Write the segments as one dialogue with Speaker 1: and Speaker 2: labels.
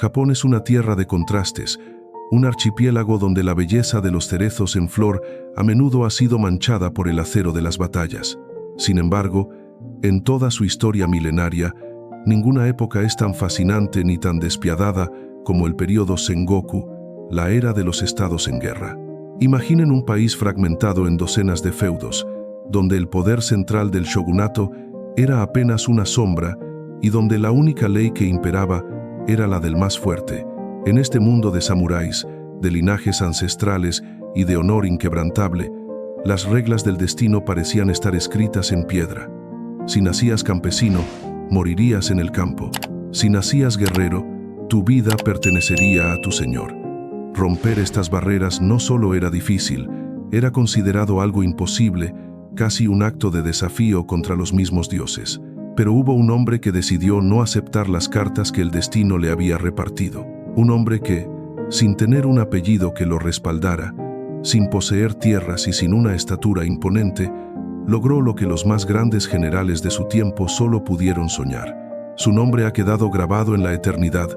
Speaker 1: Japón es una tierra de contrastes, un archipiélago donde la belleza de los cerezos en flor a menudo ha sido manchada por el acero de las batallas. Sin embargo, en toda su historia milenaria, ninguna época es tan fascinante ni tan despiadada como el período Sengoku, la era de los estados en guerra. Imaginen un país fragmentado en docenas de feudos, donde el poder central del shogunato era apenas una sombra y donde la única ley que imperaba era la del más fuerte. En este mundo de samuráis, de linajes ancestrales y de honor inquebrantable, las reglas del destino parecían estar escritas en piedra. Si nacías campesino, morirías en el campo. Si nacías guerrero, tu vida pertenecería a tu señor. Romper estas barreras no solo era difícil, era considerado algo imposible, casi un acto de desafío contra los mismos dioses. Pero hubo un hombre que decidió no aceptar las cartas que el destino le había repartido. Un hombre que, sin tener un apellido que lo respaldara, sin poseer tierras y sin una estatura imponente, logró lo que los más grandes generales de su tiempo solo pudieron soñar. Su nombre ha quedado grabado en la eternidad: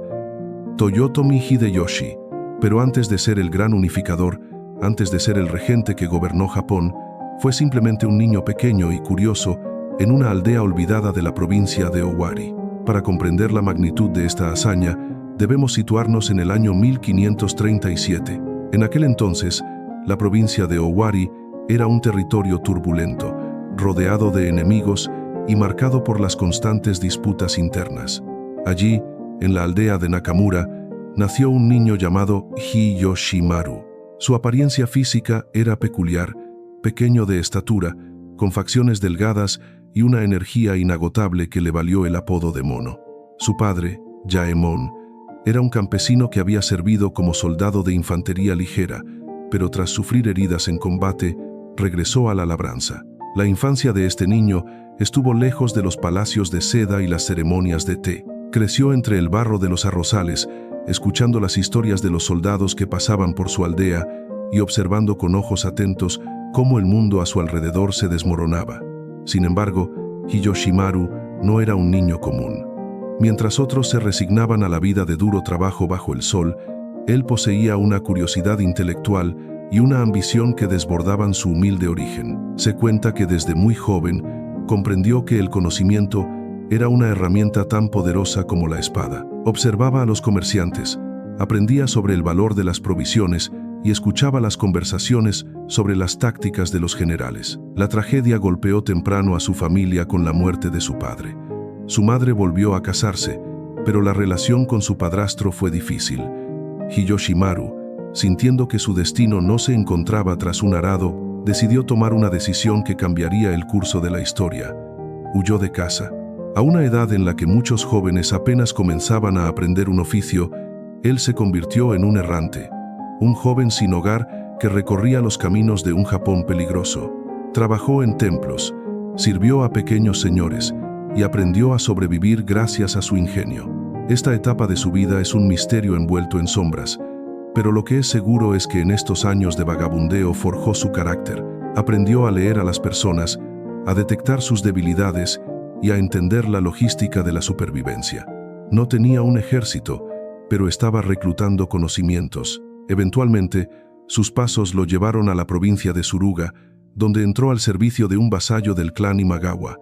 Speaker 1: Toyotomi Hideyoshi. Pero antes de ser el gran unificador, antes de ser el regente que gobernó Japón, fue simplemente un niño pequeño y curioso en una aldea olvidada de la provincia de Owari. Para comprender la magnitud de esta hazaña, debemos situarnos en el año 1537. En aquel entonces, la provincia de Owari era un territorio turbulento, rodeado de enemigos y marcado por las constantes disputas internas. Allí, en la aldea de Nakamura, nació un niño llamado Hiyoshimaru. Su apariencia física era peculiar, pequeño de estatura, con facciones delgadas y una energía inagotable que le valió el apodo de Mono. Su padre, Yaemon, era un campesino que había servido como soldado de infantería ligera, pero tras sufrir heridas en combate, regresó a la labranza. La infancia de este niño estuvo lejos de los palacios de seda y las ceremonias de té. Creció entre el barro de los arrozales, escuchando las historias de los soldados que pasaban por su aldea y observando con ojos atentos cómo el mundo a su alrededor se desmoronaba. Sin embargo, Hiyoshimaru no era un niño común. Mientras otros se resignaban a la vida de duro trabajo bajo el sol, él poseía una curiosidad intelectual y una ambición que desbordaban su humilde origen. Se cuenta que desde muy joven comprendió que el conocimiento era una herramienta tan poderosa como la espada. Observaba a los comerciantes, aprendía sobre el valor de las provisiones y escuchaba las conversaciones sobre las tácticas de los generales. La tragedia golpeó temprano a su familia con la muerte de su padre. Su madre volvió a casarse, pero la relación con su padrastro fue difícil. Hiyoshimaru, sintiendo que su destino no se encontraba tras un arado, decidió tomar una decisión que cambiaría el curso de la historia. Huyó de casa. A una edad en la que muchos jóvenes apenas comenzaban a aprender un oficio, él se convirtió en un errante, un joven sin hogar que recorría los caminos de un Japón peligroso. Trabajó en templos, sirvió a pequeños señores y aprendió a sobrevivir gracias a su ingenio. Esta etapa de su vida es un misterio envuelto en sombras, pero lo que es seguro es que en estos años de vagabundeo forjó su carácter, aprendió a leer a las personas, a detectar sus debilidades y a entender la logística de la supervivencia. No tenía un ejército, pero estaba reclutando conocimientos. Eventualmente, sus pasos lo llevaron a la provincia de Suruga, donde entró al servicio de un vasallo del clan Imagawa.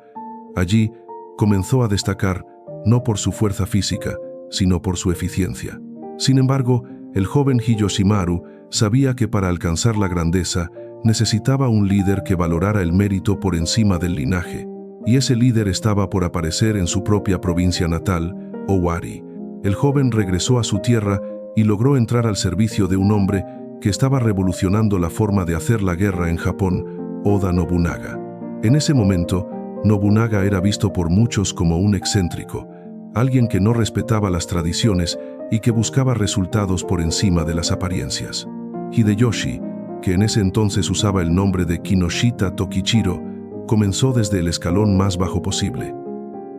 Speaker 1: Allí, comenzó a destacar, no por su fuerza física, sino por su eficiencia. Sin embargo, el joven Hiyoshimaru sabía que para alcanzar la grandeza necesitaba un líder que valorara el mérito por encima del linaje. Y ese líder estaba por aparecer en su propia provincia natal, Owari. El joven regresó a su tierra y logró entrar al servicio de un hombre que estaba revolucionando la forma de hacer la guerra en Japón, Oda Nobunaga. En ese momento, Nobunaga era visto por muchos como un excéntrico, alguien que no respetaba las tradiciones y que buscaba resultados por encima de las apariencias. Hideyoshi, que en ese entonces usaba el nombre de Kinoshita Tokichiro, comenzó desde el escalón más bajo posible.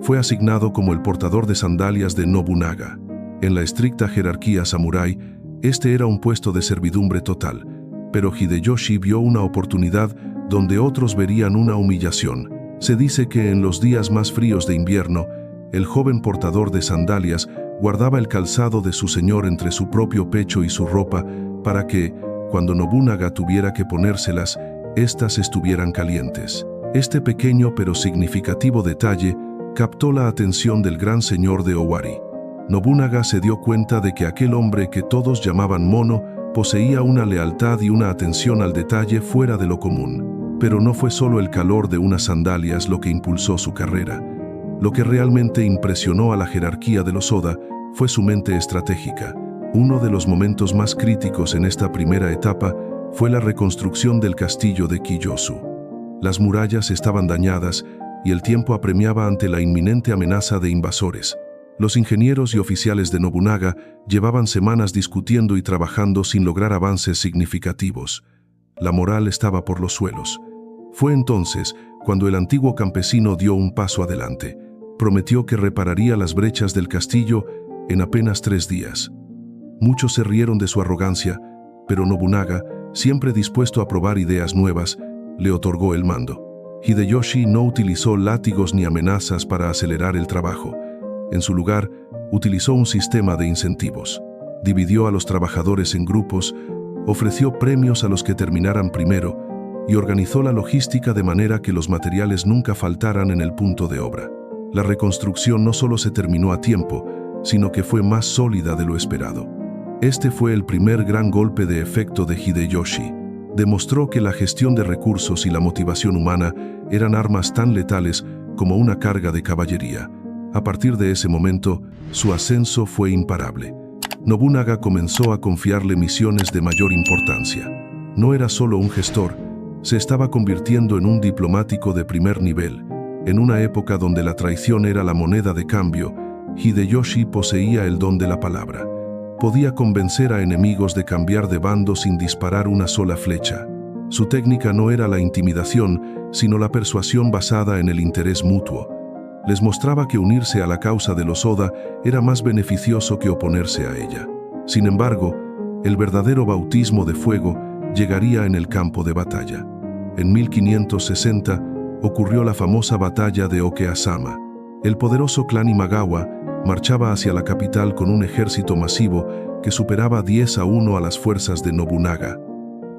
Speaker 1: Fue asignado como el portador de sandalias de Nobunaga. En la estricta jerarquía samurái, este era un puesto de servidumbre total, pero Hideyoshi vio una oportunidad donde otros verían una humillación. Se dice que en los días más fríos de invierno, el joven portador de sandalias guardaba el calzado de su señor entre su propio pecho y su ropa para que, cuando Nobunaga tuviera que ponérselas, éstas estuvieran calientes. Este pequeño pero significativo detalle captó la atención del gran señor de Owari. Nobunaga se dio cuenta de que aquel hombre que todos llamaban mono poseía una lealtad y una atención al detalle fuera de lo común. Pero no fue solo el calor de unas sandalias lo que impulsó su carrera. Lo que realmente impresionó a la jerarquía de los Oda fue su mente estratégica. Uno de los momentos más críticos en esta primera etapa fue la reconstrucción del castillo de Kiyosu. Las murallas estaban dañadas y el tiempo apremiaba ante la inminente amenaza de invasores. Los ingenieros y oficiales de Nobunaga llevaban semanas discutiendo y trabajando sin lograr avances significativos. La moral estaba por los suelos. Fue entonces cuando el antiguo campesino dio un paso adelante. Prometió que repararía las brechas del castillo en apenas 3 días. Muchos se rieron de su arrogancia, pero Nobunaga, siempre dispuesto a probar ideas nuevas, le otorgó el mando. Hideyoshi no utilizó látigos ni amenazas para acelerar el trabajo. En su lugar, utilizó un sistema de incentivos. Dividió a los trabajadores en grupos, ofreció premios a los que terminaran primero y organizó la logística de manera que los materiales nunca faltaran en el punto de obra. La reconstrucción no solo se terminó a tiempo, sino que fue más sólida de lo esperado. Este fue el primer gran golpe de efecto de Hideyoshi. Demostró que la gestión de recursos y la motivación humana eran armas tan letales como una carga de caballería. A partir de ese momento, su ascenso fue imparable. Nobunaga comenzó a confiarle misiones de mayor importancia. No era solo un gestor, se estaba convirtiendo en un diplomático de primer nivel. En una época donde la traición era la moneda de cambio, Hideyoshi poseía el don de la palabra. Podía convencer a enemigos de cambiar de bando sin disparar una sola flecha. Su técnica no era la intimidación, sino la persuasión basada en el interés mutuo. Les mostraba que unirse a la causa de los Oda era más beneficioso que oponerse a ella. Sin embargo, el verdadero bautismo de fuego llegaría en el campo de batalla. En 1560 ocurrió la famosa batalla de Okeazama. El poderoso clan Imagawa marchaba hacia la capital con un ejército masivo que superaba 10-1 a las fuerzas de Nobunaga.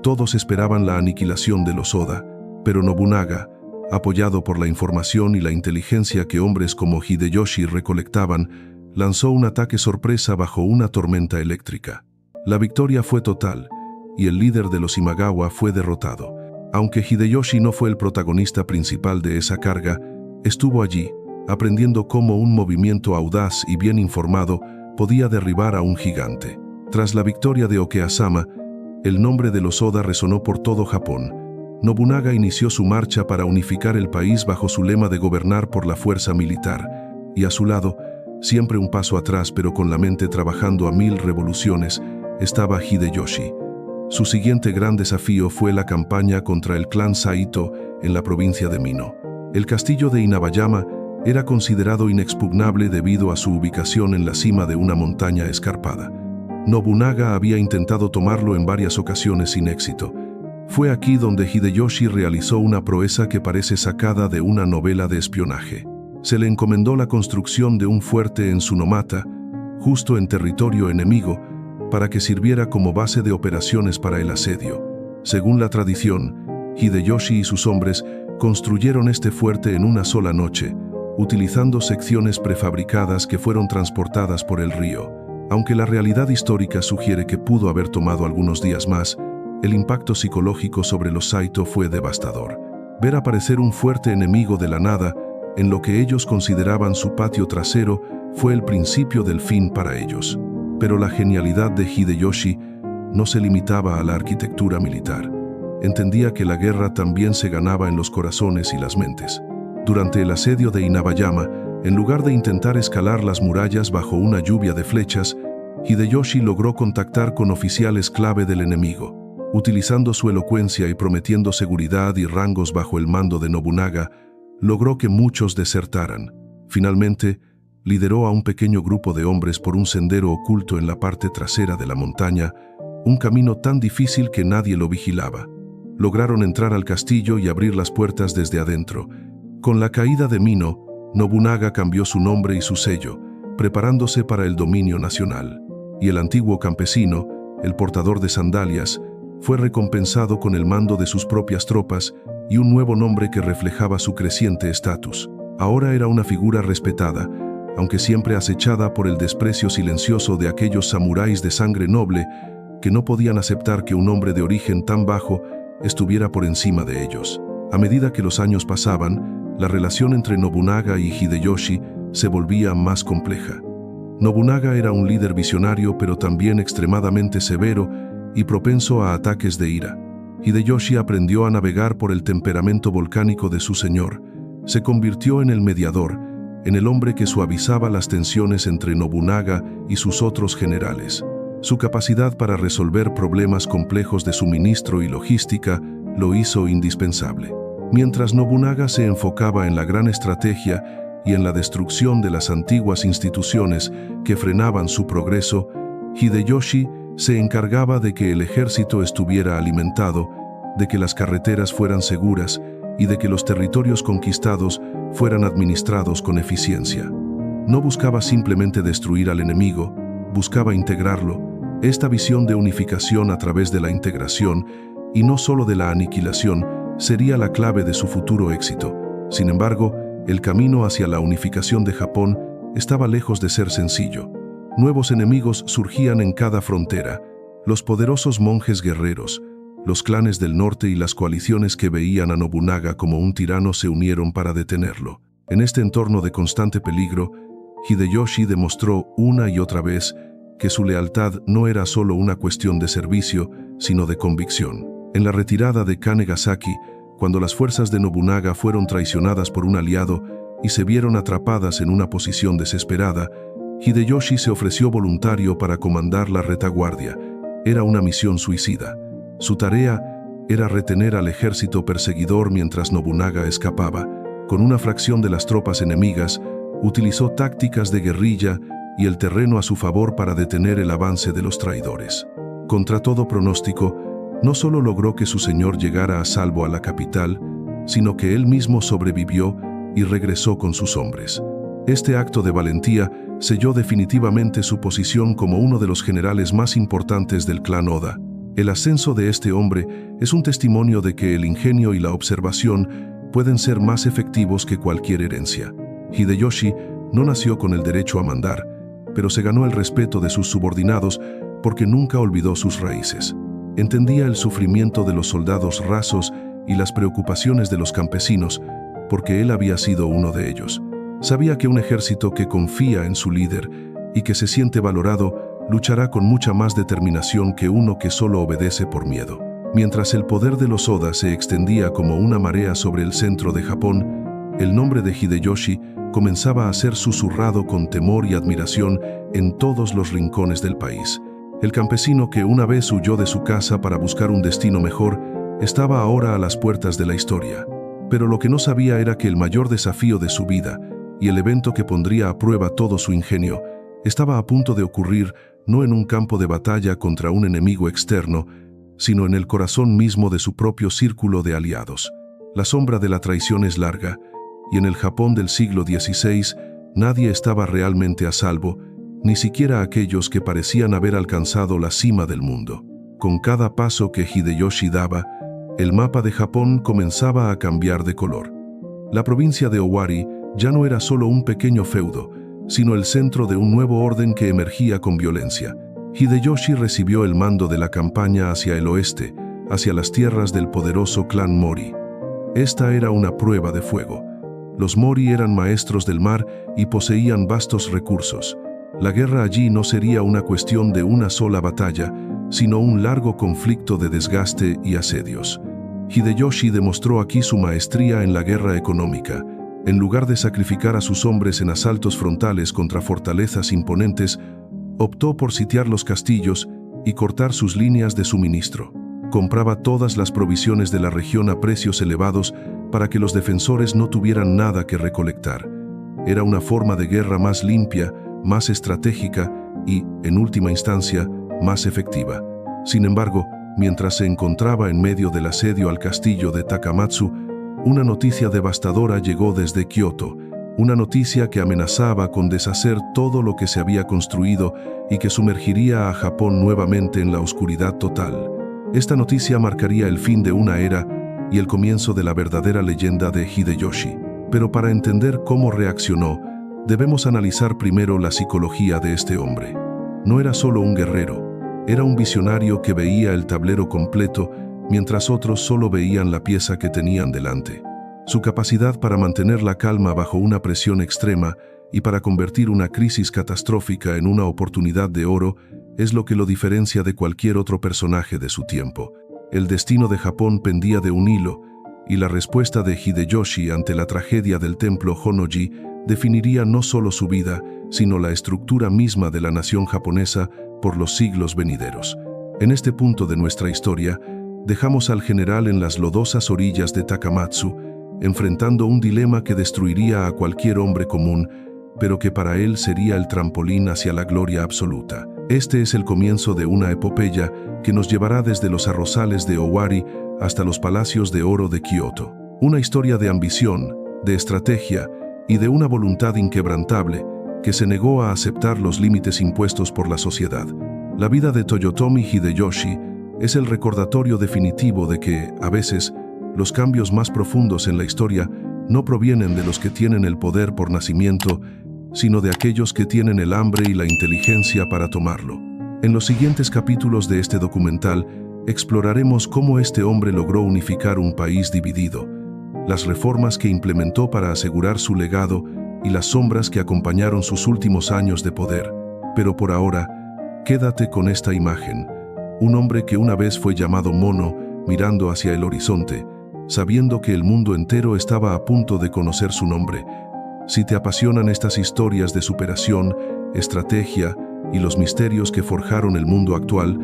Speaker 1: Todos esperaban la aniquilación de los Oda, pero Nobunaga, apoyado por la información y la inteligencia que hombres como Hideyoshi recolectaban, lanzó un ataque sorpresa bajo una tormenta eléctrica. La victoria fue total, y el líder de los Imagawa fue derrotado. Aunque Hideyoshi no fue el protagonista principal de esa carga, estuvo allí, aprendiendo cómo un movimiento audaz y bien informado podía derribar a un gigante. Tras la victoria de Okeazama, el nombre de los Oda resonó por todo Japón. Nobunaga inició su marcha para unificar el país bajo su lema de gobernar por la fuerza militar, y a su lado, siempre un paso atrás pero con la mente trabajando a 1000 revoluciones, estaba Hideyoshi. Su siguiente gran desafío fue la campaña contra el clan Saito en la provincia de Mino. El castillo de Inabayama era considerado inexpugnable debido a su ubicación en la cima de una montaña escarpada. Nobunaga había intentado tomarlo en varias ocasiones sin éxito. Fue aquí donde Hideyoshi realizó una proeza que parece sacada de una novela de espionaje. Se le encomendó la construcción de un fuerte en Tsunomata, justo en territorio enemigo, para que sirviera como base de operaciones para el asedio. Según la tradición, Hideyoshi y sus hombres construyeron este fuerte en una sola noche, utilizando secciones prefabricadas que fueron transportadas por el río. Aunque la realidad histórica sugiere que pudo haber tomado algunos días más, el impacto psicológico sobre los Saito fue devastador. Ver aparecer un fuerte enemigo de la nada, en lo que ellos consideraban su patio trasero, fue el principio del fin para ellos. Pero la genialidad de Hideyoshi no se limitaba a la arquitectura militar. Entendía que la guerra también se ganaba en los corazones y las mentes. Durante el asedio de Inabayama, en lugar de intentar escalar las murallas bajo una lluvia de flechas, Hideyoshi logró contactar con oficiales clave del enemigo. Utilizando su elocuencia y prometiendo seguridad y rangos bajo el mando de Nobunaga, logró que muchos desertaran. Finalmente, lideró a un pequeño grupo de hombres por un sendero oculto en la parte trasera de la montaña, un camino tan difícil que nadie lo vigilaba. Lograron entrar al castillo y abrir las puertas desde adentro. Con la caída de Mino, Nobunaga cambió su nombre y su sello, preparándose para el dominio nacional. Y el antiguo campesino, el portador de sandalias, fue recompensado con el mando de sus propias tropas y un nuevo nombre que reflejaba su creciente estatus. Ahora era una figura respetada, aunque siempre acechada por el desprecio silencioso de aquellos samuráis de sangre noble que no podían aceptar que un hombre de origen tan bajo estuviera por encima de ellos. A medida que los años pasaban, la relación entre Nobunaga y Hideyoshi se volvía más compleja. Nobunaga era un líder visionario, pero también extremadamente severo y propenso a ataques de ira. Hideyoshi aprendió a navegar por el temperamento volcánico de su señor. Se convirtió en el mediador, en el hombre que suavizaba las tensiones entre Nobunaga y sus otros generales. Su capacidad para resolver problemas complejos de suministro y logística lo hizo indispensable. Mientras Nobunaga se enfocaba en la gran estrategia y en la destrucción de las antiguas instituciones que frenaban su progreso, Hideyoshi se encargaba de que el ejército estuviera alimentado, de que las carreteras fueran seguras y de que los territorios conquistados fueran administrados con eficiencia. No buscaba simplemente destruir al enemigo, buscaba integrarlo. Esta visión de unificación a través de la integración, y no solo de la aniquilación, sería la clave de su futuro éxito. Sin embargo, el camino hacia la unificación de Japón estaba lejos de ser sencillo. Nuevos enemigos surgían en cada frontera: los poderosos monjes guerreros, los clanes del norte y las coaliciones que veían a Nobunaga como un tirano se unieron para detenerlo. En este entorno de constante peligro, Hideyoshi demostró una y otra vez que su lealtad no era solo una cuestión de servicio, sino de convicción. En la retirada de Kanegasaki, cuando las fuerzas de Nobunaga fueron traicionadas por un aliado y se vieron atrapadas en una posición desesperada, Hideyoshi se ofreció voluntario para comandar la retaguardia. Era una misión suicida. Su tarea era retener al ejército perseguidor mientras Nobunaga escapaba. Con una fracción de las tropas enemigas, utilizó tácticas de guerrilla y el terreno a su favor para detener el avance de los traidores. Contra todo pronóstico, no solo logró que su señor llegara a salvo a la capital, sino que él mismo sobrevivió y regresó con sus hombres. Este acto de valentía selló definitivamente su posición como uno de los generales más importantes del clan Oda. El ascenso de este hombre es un testimonio de que el ingenio y la observación pueden ser más efectivos que cualquier herencia. Hideyoshi no nació con el derecho a mandar, pero se ganó el respeto de sus subordinados porque nunca olvidó sus raíces. Entendía el sufrimiento de los soldados rasos y las preocupaciones de los campesinos, porque él había sido uno de ellos. Sabía que un ejército que confía en su líder y que se siente valorado luchará con mucha más determinación que uno que solo obedece por miedo. Mientras el poder de los Oda se extendía como una marea sobre el centro de Japón, el nombre de Hideyoshi comenzaba a ser susurrado con temor y admiración en todos los rincones del país. El campesino que una vez huyó de su casa para buscar un destino mejor estaba ahora a las puertas de la historia. Pero lo que no sabía era que el mayor desafío de su vida y el evento que pondría a prueba todo su ingenio estaba a punto de ocurrir no en un campo de batalla contra un enemigo externo, sino en el corazón mismo de su propio círculo de aliados. La sombra de la traición es larga, y en el Japón del siglo XVI nadie estaba realmente a salvo, ni siquiera aquellos que parecían haber alcanzado la cima del mundo. Con cada paso que Hideyoshi daba, el mapa de Japón comenzaba a cambiar de color. La provincia de Owari ya no era solo un pequeño feudo, sino el centro de un nuevo orden que emergía con violencia. Hideyoshi recibió el mando de la campaña hacia el oeste, hacia las tierras del poderoso clan Mori. Esta era una prueba de fuego. Los Mori eran maestros del mar y poseían vastos recursos. La guerra allí no sería una cuestión de una sola batalla, sino un largo conflicto de desgaste y asedios. Hideyoshi demostró aquí su maestría en la guerra económica. En lugar de sacrificar a sus hombres en asaltos frontales contra fortalezas imponentes, optó por sitiar los castillos y cortar sus líneas de suministro. Compraba todas las provisiones de la región a precios elevados para que los defensores no tuvieran nada que recolectar. Era una forma de guerra más limpia, más estratégica y, en última instancia, más efectiva. Sin embargo, mientras se encontraba en medio del asedio al castillo de Takamatsu, una noticia devastadora llegó desde Kioto. Una noticia que amenazaba con deshacer todo lo que se había construido y que sumergiría a Japón nuevamente en la oscuridad total. Esta noticia marcaría el fin de una era y el comienzo de la verdadera leyenda de Hideyoshi. Pero para entender cómo reaccionó, debemos analizar primero la psicología de este hombre. No era solo un guerrero, era un visionario que veía el tablero completo mientras otros solo veían la pieza que tenían delante. Su capacidad para mantener la calma bajo una presión extrema y para convertir una crisis catastrófica en una oportunidad de oro es lo que lo diferencia de cualquier otro personaje de su tiempo. El destino de Japón pendía de un hilo, y la respuesta de Hideyoshi ante la tragedia del templo Honnoji definiría no solo su vida, sino la estructura misma de la nación japonesa por los siglos venideros. En este punto de nuestra historia, dejamos al general en las lodosas orillas de Takamatsu, enfrentando un dilema que destruiría a cualquier hombre común, pero que para él sería el trampolín hacia la gloria absoluta. Este es el comienzo de una epopeya que nos llevará desde los arrozales de Owari hasta los palacios de oro de Kioto. Una historia de ambición, de estrategia y de una voluntad inquebrantable que se negó a aceptar los límites impuestos por la sociedad. La vida de Toyotomi Hideyoshi es el recordatorio definitivo de que, a veces, los cambios más profundos en la historia no provienen de los que tienen el poder por nacimiento, sino de aquellos que tienen el hambre y la inteligencia para tomarlo. En los siguientes capítulos de este documental, exploraremos cómo este hombre logró unificar un país dividido, las reformas que implementó para asegurar su legado y las sombras que acompañaron sus últimos años de poder. Pero por ahora, quédate con esta imagen. Un hombre que una vez fue llamado Mono, mirando hacia el horizonte, sabiendo que el mundo entero estaba a punto de conocer su nombre. Si te apasionan estas historias de superación, estrategia y los misterios que forjaron el mundo actual,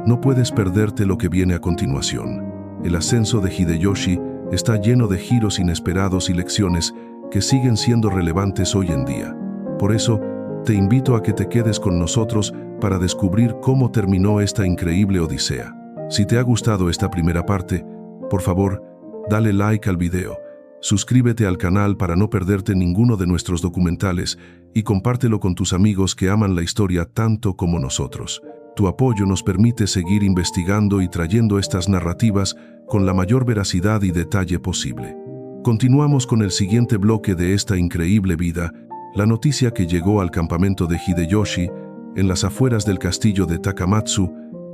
Speaker 1: no puedes perderte lo que viene a continuación. El ascenso de Hideyoshi está lleno de giros inesperados y lecciones que siguen siendo relevantes hoy en día. Por eso, te invito a que te quedes con nosotros para descubrir cómo terminó esta increíble odisea. Si te ha gustado esta primera parte, por favor, dale like al video, suscríbete al canal para no perderte ninguno de nuestros documentales y compártelo con tus amigos que aman la historia tanto como nosotros. Tu apoyo nos permite seguir investigando y trayendo estas narrativas con la mayor veracidad y detalle posible. Continuamos con el siguiente bloque de esta increíble vida, la noticia que llegó al campamento de Hideyoshi, en las afueras del castillo de Takamatsu,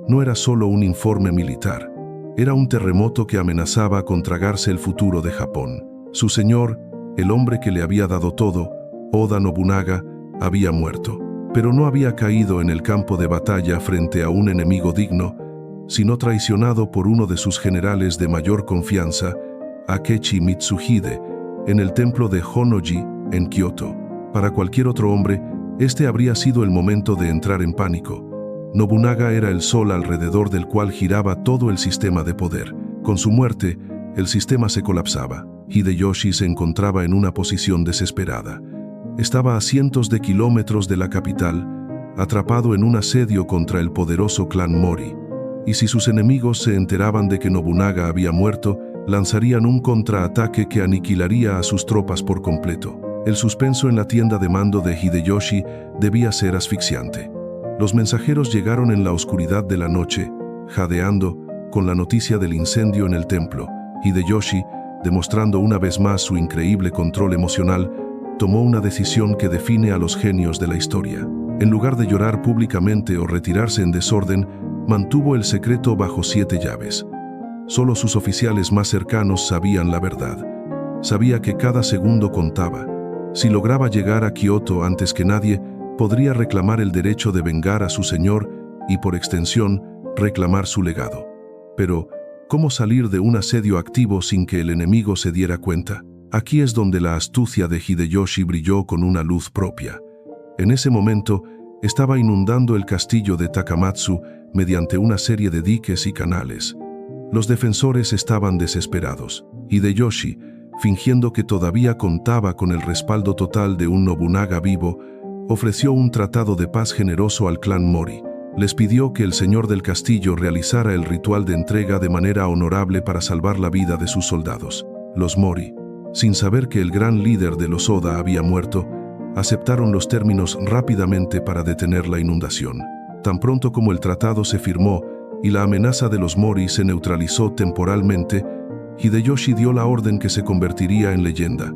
Speaker 1: no era solo un informe militar. Era un terremoto que amenazaba con tragarse el futuro de Japón. Su señor, el hombre que le había dado todo, Oda Nobunaga, había muerto. Pero no había caído en el campo de batalla frente a un enemigo digno, sino traicionado por uno de sus generales de mayor confianza, Akechi Mitsuhide, en el templo de Honnoji, en Kioto. Para cualquier otro hombre, este habría sido el momento de entrar en pánico. Nobunaga era el sol alrededor del cual giraba todo el sistema de poder. Con su muerte, el sistema se colapsaba. Hideyoshi se encontraba en una posición desesperada. Estaba a cientos de kilómetros de la capital, atrapado en un asedio contra el poderoso clan Mori. Y si sus enemigos se enteraban de que Nobunaga había muerto, lanzarían un contraataque que aniquilaría a sus tropas por completo. El suspenso en la tienda de mando de Hideyoshi debía ser asfixiante. Los mensajeros llegaron en la oscuridad de la noche, jadeando, con la noticia del incendio en el templo. Hideyoshi, demostrando una vez más su increíble control emocional, tomó una decisión que define a los genios de la historia. En lugar de llorar públicamente o retirarse en desorden, mantuvo el secreto bajo 7 llaves. Solo sus oficiales más cercanos sabían la verdad. Sabía que cada segundo contaba. Si lograba llegar a Kioto antes que nadie, podría reclamar el derecho de vengar a su señor y, por extensión, reclamar su legado. Pero, ¿cómo salir de un asedio activo sin que el enemigo se diera cuenta? Aquí es donde la astucia de Hideyoshi brilló con una luz propia. En ese momento, estaba inundando el castillo de Takamatsu mediante una serie de diques y canales. Los defensores estaban desesperados. Hideyoshi, fingiendo que todavía contaba con el respaldo total de un Nobunaga vivo, ofreció un tratado de paz generoso al clan Mori. Les pidió que el señor del castillo realizara el ritual de entrega de manera honorable para salvar la vida de sus soldados. Los Mori, Sin saber que el gran líder de los Oda había muerto, aceptaron los términos rápidamente para detener la inundación. Tan pronto como el tratado se firmó y la amenaza de los Mori se neutralizó temporalmente, Hideyoshi dio la orden que se convertiría en leyenda: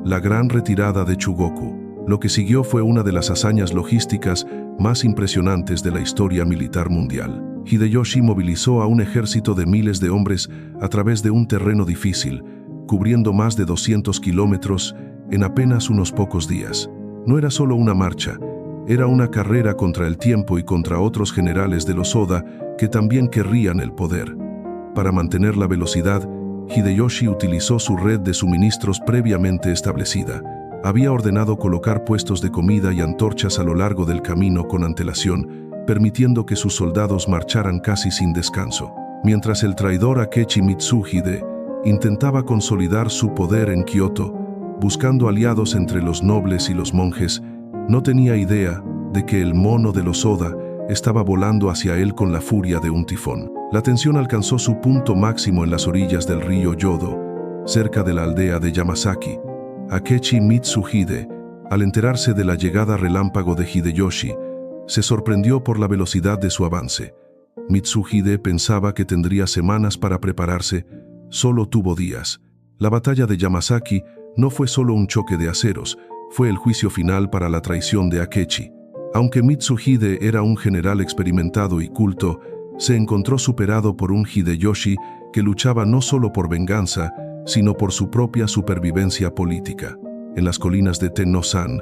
Speaker 1: la gran retirada de Chugoku. Lo que siguió fue una de las hazañas logísticas más impresionantes de la historia militar mundial. Hideyoshi movilizó a un ejército de miles de hombres a través de un terreno difícil, cubriendo más de 200 kilómetros en apenas unos pocos días. No era solo una marcha, era una carrera contra el tiempo y contra otros generales de los Oda que también querrían el poder. Para mantener la velocidad, Hideyoshi utilizó su red de suministros previamente establecida. Había ordenado colocar puestos de comida y antorchas a lo largo del camino con antelación, permitiendo que sus soldados marcharan casi sin descanso. Mientras el traidor Akechi Mitsuhide intentaba consolidar su poder en Kioto, buscando aliados entre los nobles y los monjes, no tenía idea de que el mono de los Oda estaba volando hacia él con la furia de un tifón. La tensión alcanzó su punto máximo en las orillas del río Yodo, cerca de la aldea de Yamasaki. Akechi Mitsuhide, al enterarse de la llegada relámpago de Hideyoshi, se sorprendió por la velocidad de su avance. Mitsuhide pensaba que tendría semanas para prepararse, solo tuvo días. La batalla de Yamasaki no fue solo un choque de aceros, fue el juicio final para la traición de Akechi. Aunque Mitsuhide era un general experimentado y culto, se encontró superado por un Hideyoshi que luchaba no solo por venganza, sino por su propia supervivencia política. En las colinas de Tenno-san,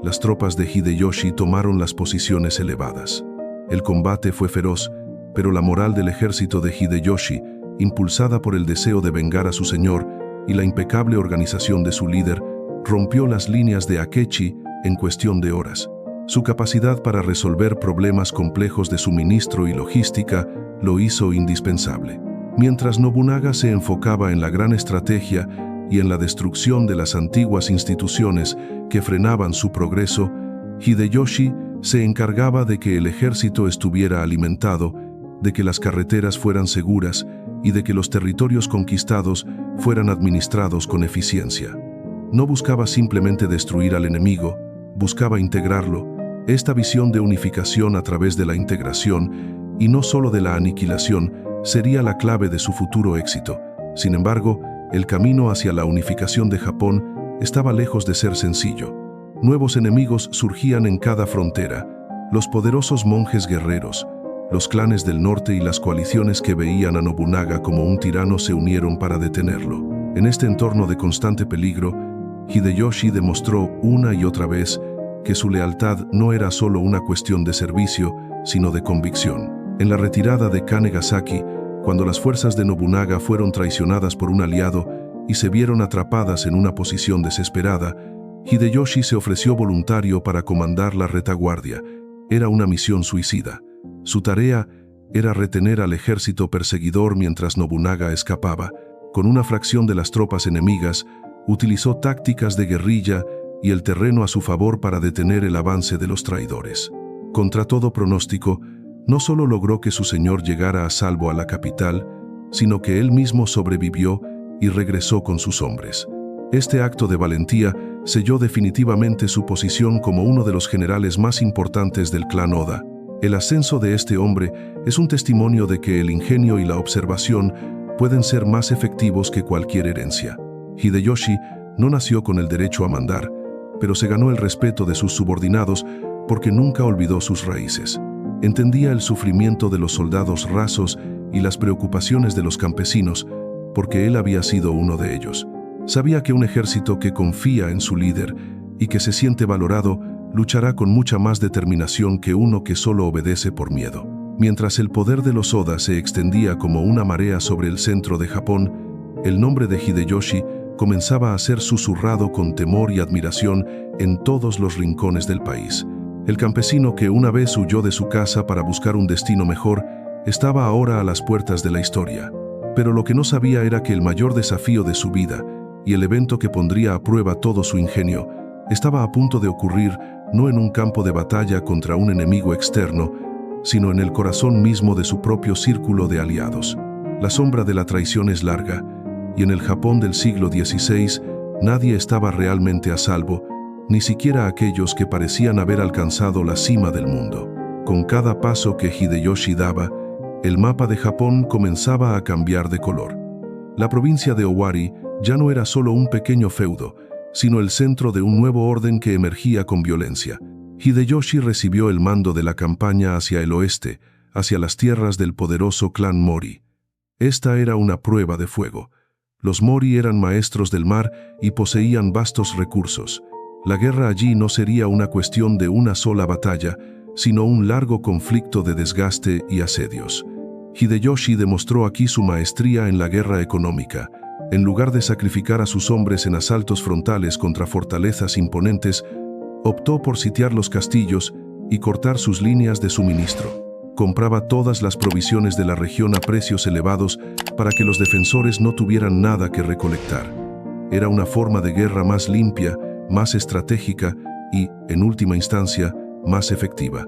Speaker 1: las tropas de Hideyoshi tomaron las posiciones elevadas. El combate fue feroz, pero la moral del ejército de Hideyoshi, impulsada por el deseo de vengar a su señor y la impecable organización de su líder, rompió las líneas de Akechi en cuestión de horas. Su capacidad para resolver problemas complejos de suministro y logística lo hizo indispensable. Mientras Nobunaga se enfocaba en la gran estrategia y en la destrucción de las antiguas instituciones que frenaban su progreso, Hideyoshi se encargaba de que el ejército estuviera alimentado, de que las carreteras fueran seguras y de que los territorios conquistados fueran administrados con eficiencia. No buscaba simplemente destruir al enemigo, buscaba integrarlo. Esta visión de unificación a través de la integración, y no solo de la aniquilación, sería la clave de su futuro éxito. Sin embargo, el camino hacia la unificación de Japón estaba lejos de ser sencillo. Nuevos enemigos surgían en cada frontera: los poderosos monjes guerreros, los clanes del norte y las coaliciones que veían a Nobunaga como un tirano se unieron para detenerlo. En este entorno de constante peligro, Hideyoshi demostró una y otra vez que su lealtad no era solo una cuestión de servicio, sino de convicción. En la retirada de Kanegasaki, cuando las fuerzas de Nobunaga fueron traicionadas por un aliado y se vieron atrapadas en una posición desesperada, Hideyoshi se ofreció voluntario para comandar la retaguardia. Era una misión suicida. Su tarea era retener al ejército perseguidor mientras Nobunaga escapaba. Con una fracción de las tropas enemigas, utilizó tácticas de guerrilla y el terreno a su favor para detener el avance de los traidores. Contra todo pronóstico, no solo logró que su señor llegara a salvo a la capital, sino que él mismo sobrevivió y regresó con sus hombres. Este acto de valentía selló definitivamente su posición como uno de los generales más importantes del clan Oda. El ascenso de este hombre es un testimonio de que el ingenio y la observación pueden ser más efectivos que cualquier herencia. Hideyoshi no nació con el derecho a mandar, pero se ganó el respeto de sus subordinados porque nunca olvidó sus raíces. Entendía el sufrimiento de los soldados rasos y las preocupaciones de los campesinos, porque él había sido uno de ellos. Sabía que un ejército que confía en su líder y que se siente valorado luchará con mucha más determinación que uno que solo obedece por miedo. Mientras el poder de los Oda se extendía como una marea sobre el centro de Japón, el nombre de Hideyoshi comenzaba a ser susurrado con temor y admiración en todos los rincones del país. El campesino que una vez huyó de su casa para buscar un destino mejor, estaba ahora a las puertas de la historia. Pero lo que no sabía era que el mayor desafío de su vida, y el evento que pondría a prueba todo su ingenio, estaba a punto de ocurrir no en un campo de batalla contra un enemigo externo, sino en el corazón mismo de su propio círculo de aliados. La sombra de la traición es larga, y en el Japón del siglo XVI nadie estaba realmente a salvo, ni siquiera aquellos que parecían haber alcanzado la cima del mundo. Con cada paso que Hideyoshi daba, el mapa de Japón comenzaba a cambiar de color. La provincia de Owari ya no era solo un pequeño feudo, sino el centro de un nuevo orden que emergía con violencia. Hideyoshi recibió el mando de la campaña hacia el oeste, hacia las tierras del poderoso clan Mori. Esta era una prueba de fuego. Los Mori eran maestros del mar y poseían vastos recursos. La guerra allí no sería una cuestión de una sola batalla, sino un largo conflicto de desgaste y asedios. Hideyoshi demostró aquí su maestría en la guerra económica. En lugar de sacrificar a sus hombres en asaltos frontales contra fortalezas imponentes, optó por sitiar los castillos y cortar sus líneas de suministro. Compraba todas las provisiones de la región a precios elevados para que los defensores no tuvieran nada que recolectar. Era una forma de guerra más limpia, más estratégica y, en última instancia, más efectiva.